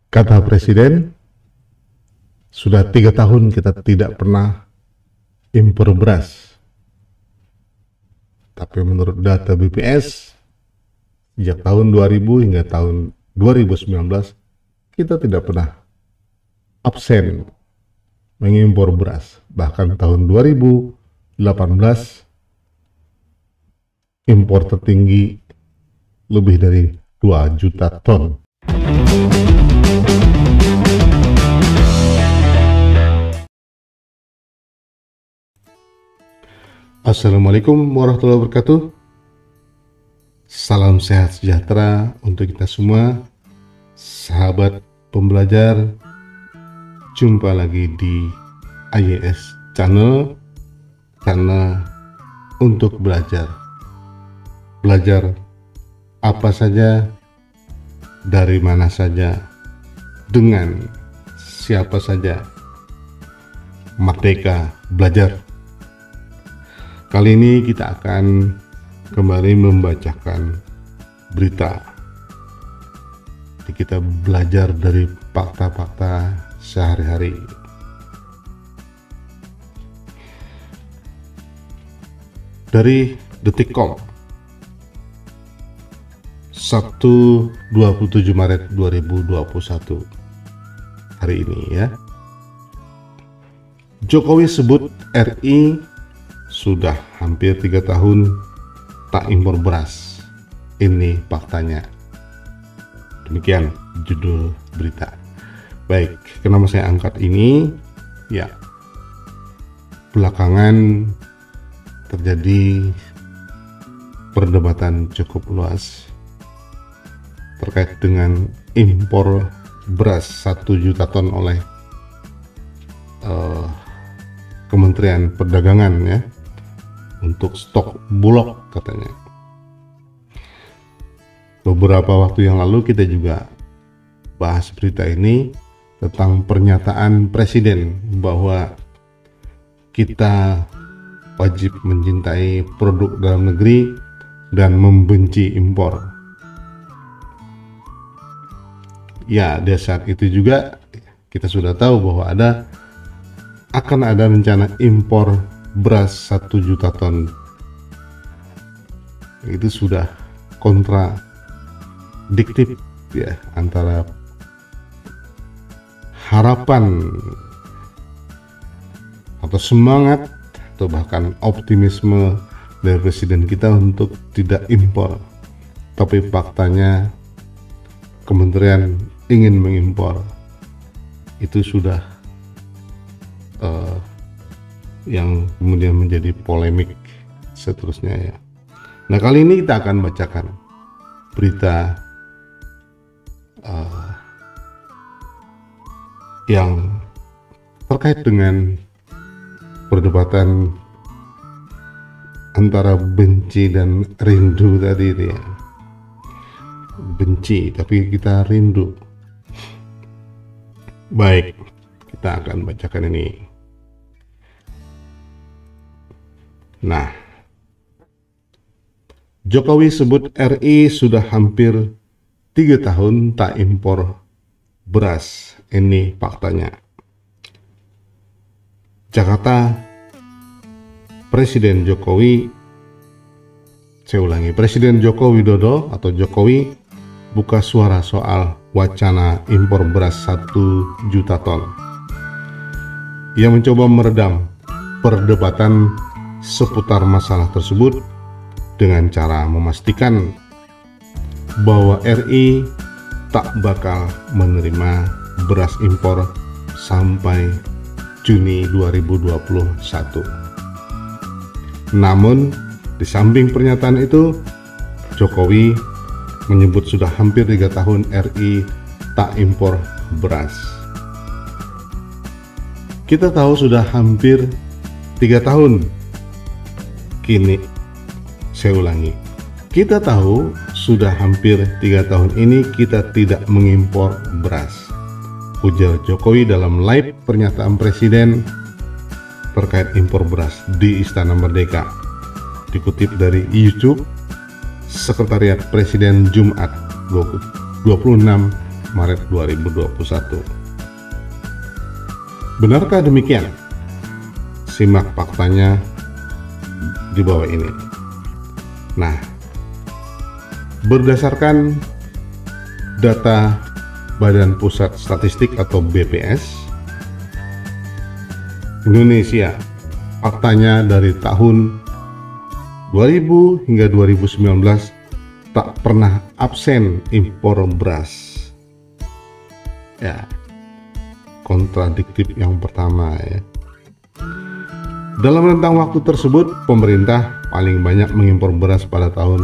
Kata Presiden, sudah 3 tahun kita tidak pernah impor beras. Tapi menurut data BPS, sejak tahun 2000 hingga tahun 2019, kita tidak pernah absen mengimpor beras. Bahkan tahun 2018, impor tertinggi lebih dari 2 juta ton. Assalamualaikum warahmatullahi wabarakatuh. Salam sehat sejahtera untuk kita semua, sahabat pembelajar. Jumpa lagi di IES Channel, karena untuk belajar apa saja, dari mana saja, dengan siapa saja. Merdeka belajar. Kali ini kita akan kembali membacakan berita. Jadi kita belajar dari fakta-fakta sehari-hari. Dari Detikcom, 27 Maret 2021, hari ini ya. Jokowi sebut RI sudah hampir 3 tahun tak impor beras. Ini faktanya. Demikian judul berita. Baik, kenapa saya angkat ini? Ya, belakangan terjadi perdebatan cukup luas terkait dengan impor beras 1 juta ton oleh Kementerian Perdagangan ya, untuk stok bulog katanya. Beberapa waktu yang lalu kita juga bahas berita ini tentang pernyataan Presiden bahwa kita wajib mencintai produk dalam negeri dan membenci impor. Ya, di saat itu juga kita sudah tahu bahwa akan ada rencana impor beras 1 juta ton. Itu sudah kontradiktif ya, antara harapan atau semangat atau bahkan optimisme dari presiden kita untuk tidak impor, tapi faktanya kementerian ingin mengimpor. Itu sudah yang kemudian menjadi polemik seterusnya ya. Nah, kali ini kita akan bacakan berita yang terkait dengan perdebatan antara benci dan rindu tadi itu ya. Benci tapi kita rindu. Baik, kita akan bacakan ini. Nah, Jokowi sebut RI sudah hampir 3 tahun tak impor beras. Ini faktanya. Jakarta, Presiden Joko Widodo atau Jokowi buka suara soal wacana impor beras 1 juta ton. Ia mencoba meredam perdebatan seputar masalah tersebut dengan cara memastikan bahwa RI tak bakal menerima beras impor sampai Juni 2021. Namun, di samping pernyataan itu, Jokowi menyebut sudah hampir 3 tahun RI tak impor beras. Kita tahu sudah hampir 3 tahun. Kini, saya ulangi, kita tahu sudah hampir 3 tahun ini kita tidak mengimpor beras, ujar Jokowi dalam live pernyataan Presiden terkait impor beras di Istana Merdeka. Dikutip dari YouTube Sekretariat Presiden Jumat 26 Maret 2021. Benarkah demikian? Simak faktanya di bawah ini. Nah, berdasarkan data Badan Pusat Statistik atau BPS, Indonesia faktanya dari tahun 2000 hingga 2019 tak pernah absen impor beras. Ya, kontradiktif yang pertama ya. Dalam rentang waktu tersebut, pemerintah paling banyak mengimpor beras pada tahun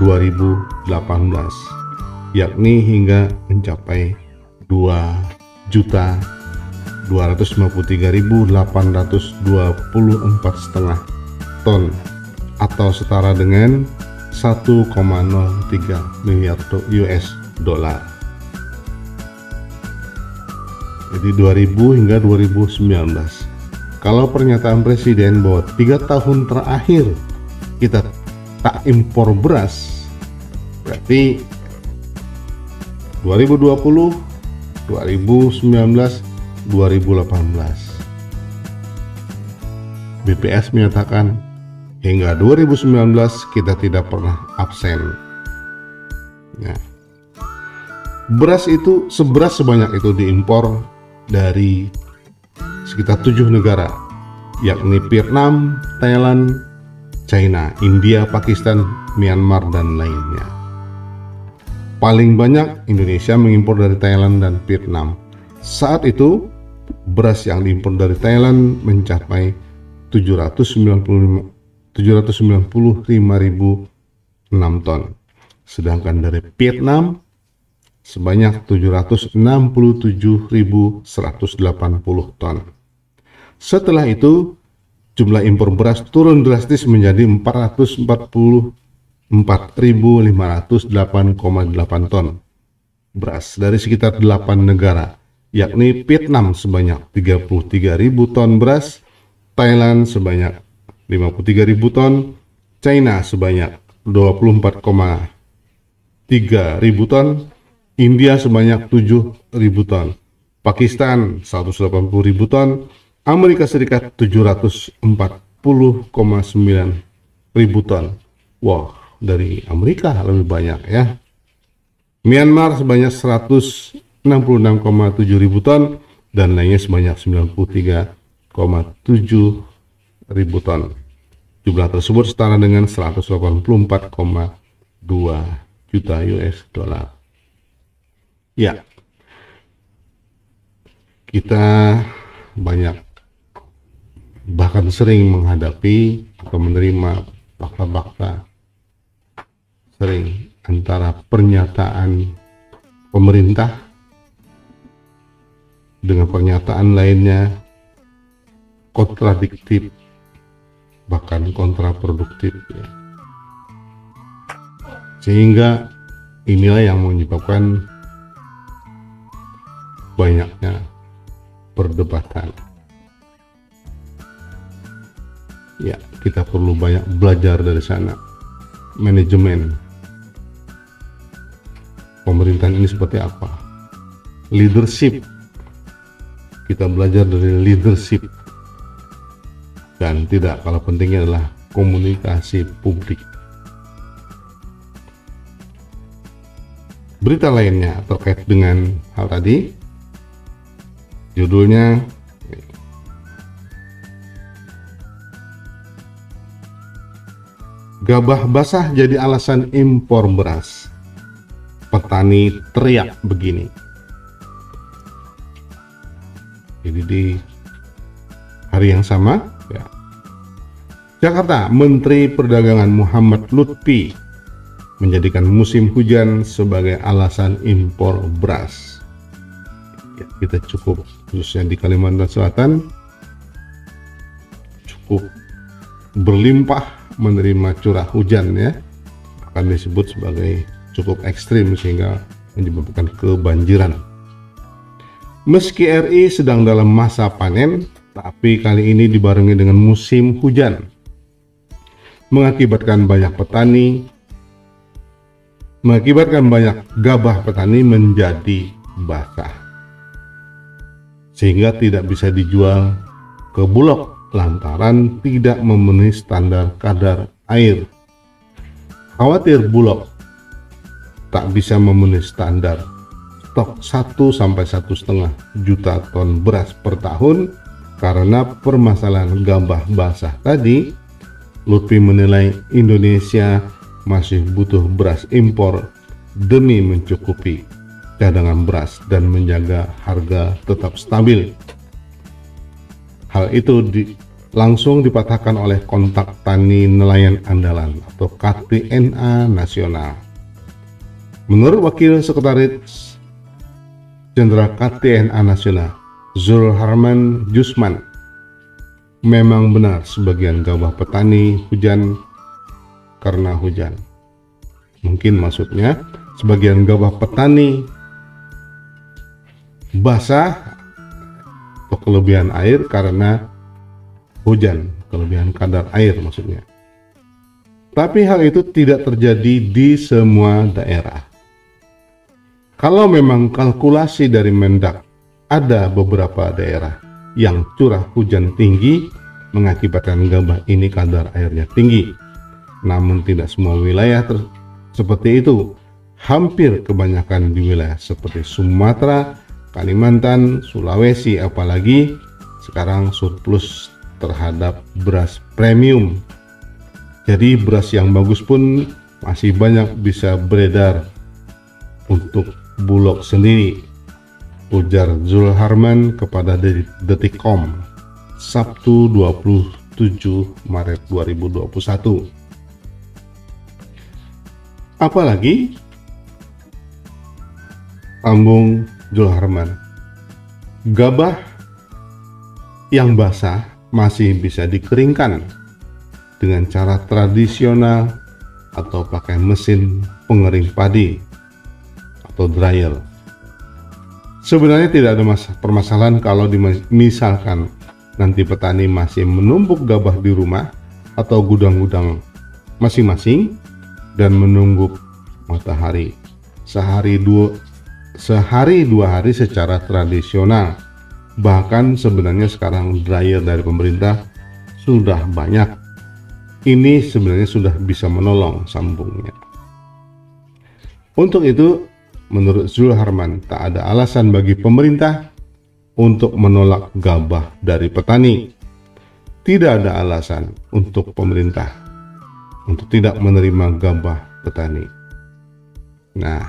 2018, yakni hingga mencapai 2.253.824,5 ton atau setara dengan 1,03 miliar US dollar. Jadi 2000 hingga 2019. Kalau pernyataan Presiden bahwa 3 tahun terakhir kita tak impor beras, berarti 2020, 2019, 2018. BPS menyatakan hingga 2019 kita tidak pernah absen. Nah, beras itu sebanyak itu diimpor dari sekitar 7 negara, yakni Vietnam, Thailand, China, India, Pakistan, Myanmar, dan lainnya. Paling banyak Indonesia mengimpor dari Thailand dan Vietnam. Saat itu beras yang diimpor dari Thailand mencapai 795.006 ton, sedangkan dari Vietnam sebanyak 767.180 ton. Setelah itu jumlah impor beras turun drastis menjadi 444.508,8 ton beras dari sekitar 8 negara, yakni Vietnam sebanyak 33.000 ton beras, Thailand sebanyak 53.000 ton, China sebanyak 24,3 ton, India sebanyak 7.000 ton, Pakistan 180.000 ton, Amerika Serikat 740,9 ton. Wow, dari Amerika lebih banyak ya. Myanmar sebanyak 166,7 ton dan lainnya sebanyak 93,7 ton. Jumlah tersebut setara dengan 184,2 juta US dollar. Ya, kita banyak bahkan sering menghadapi atau menerima fakta-fakta sering antara pernyataan pemerintah dengan pernyataan lainnya kontradiktif, bahkan kontraproduktif ya. Sehingga inilah yang menyebabkan banyaknya perdebatan. Ya, kita perlu banyak belajar dari sana. Manajemen pemerintahan ini seperti apa? Leadership. Kita belajar dari leadership. Dan tidak kalah pentingnya adalah komunikasi publik. Berita lainnya terkait dengan hal tadi, judulnya gabah basah jadi alasan impor beras. Petani teriak begini. Jadi di hari yang sama ya, Jakarta, Menteri Perdagangan Muhammad Lutfi menjadikan musim hujan sebagai alasan impor beras. Ya, kita cukup, khususnya di Kalimantan Selatan, cukup berlimpah menerima curah hujan ya, akan disebut sebagai cukup ekstrim sehingga menyebabkan kebanjiran. Meski RI sedang dalam masa panen, tapi kali ini dibarengi dengan musim hujan, mengakibatkan banyak gabah petani menjadi basah, sehingga tidak bisa dijual ke Bulog lantaran tidak memenuhi standar kadar air. Khawatir Bulog tak bisa memenuhi standar stok 1-1,5 juta ton beras per tahun karena permasalahan gabah basah tadi, Lutfi menilai Indonesia masih butuh beras impor demi mencukupi cadangan beras dan menjaga harga tetap stabil. Hal itu langsung dipatahkan oleh Kontak Tani Nelayan Andalan atau KTNA Nasional. Menurut Wakil Sekretaris Jenderal KTNA Nasional, Zulharman Jusman, memang benar sebagian gabah petani hujan karena hujan. Mungkin maksudnya sebagian gabah petani basah atau kelebihan air karena hujan, kelebihan kadar air maksudnya. Tapi hal itu tidak terjadi di semua daerah. Kalau memang kalkulasi dari Mendak, ada beberapa daerah yang curah hujan tinggi mengakibatkan gabah ini kadar airnya tinggi. Namun tidak semua wilayah seperti itu. Hampir kebanyakan di wilayah seperti Sumatera, Kalimantan, Sulawesi, apalagi sekarang surplus terhadap beras premium. Jadi beras yang bagus pun masih banyak bisa beredar untuk Bulog sendiri, ujar Zulharman kepada Detikcom Sabtu 27 Maret 2021. Apalagi sambung Zulharman, gabah yang basah masih bisa dikeringkan dengan cara tradisional atau pakai mesin pengering padi atau dryer. Sebenarnya tidak ada permasalahan kalau misalkan nanti petani masih menumpuk gabah di rumah atau gudang-gudang masing-masing dan menunggu matahari sehari dua hari secara tradisional. Bahkan sebenarnya sekarang dryer dari pemerintah sudah banyak. Ini sebenarnya sudah bisa menolong, sambungnya. Untuk itu, menurut Zulharman, tak ada alasan bagi pemerintah untuk menolak gabah dari petani. Tidak ada alasan untuk pemerintah untuk tidak menerima gabah petani. Nah,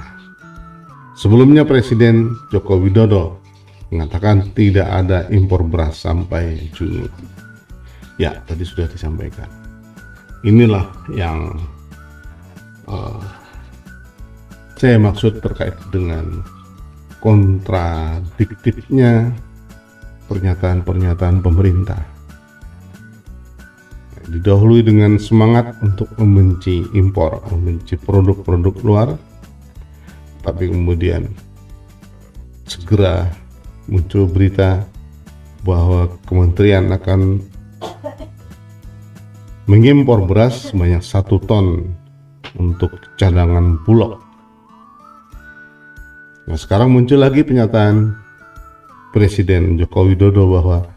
sebelumnya Presiden Joko Widodo mengatakan tidak ada impor beras sampai Juni. Ya, tadi sudah disampaikan. Inilah yang saya maksud terkait dengan kontradiktifnya pernyataan-pernyataan pemerintah. Didahului dengan semangat untuk membenci impor, membenci produk-produk luar, tapi kemudian segera muncul berita bahwa kementerian akan mengimpor beras sebanyak 1 ton untuk cadangan Bulog. Nah, sekarang muncul lagi pernyataan Presiden Joko Widodo bahwa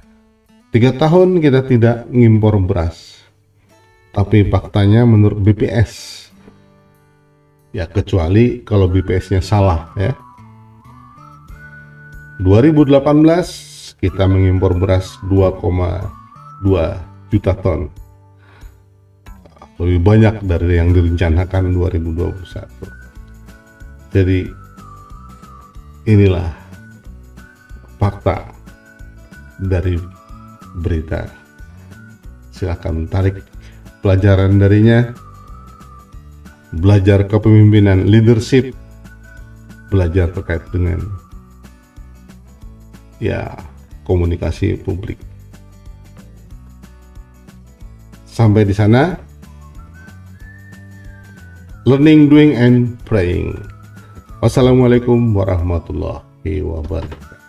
3 tahun kita tidak ngimpor beras. Tapi faktanya menurut BPS, ya kecuali kalau BPS-nya salah ya, 2018 kita mengimpor beras 2,2 juta ton, lebih banyak dari yang direncanakan 2021. Jadi inilah fakta dari berita. Silakan tarik pelajaran darinya, belajar kepemimpinan, leadership, belajar terkait dengan ya komunikasi publik. Sampai di sana, learning, doing, and praying. Wassalamualaikum warahmatullahi wabarakatuh.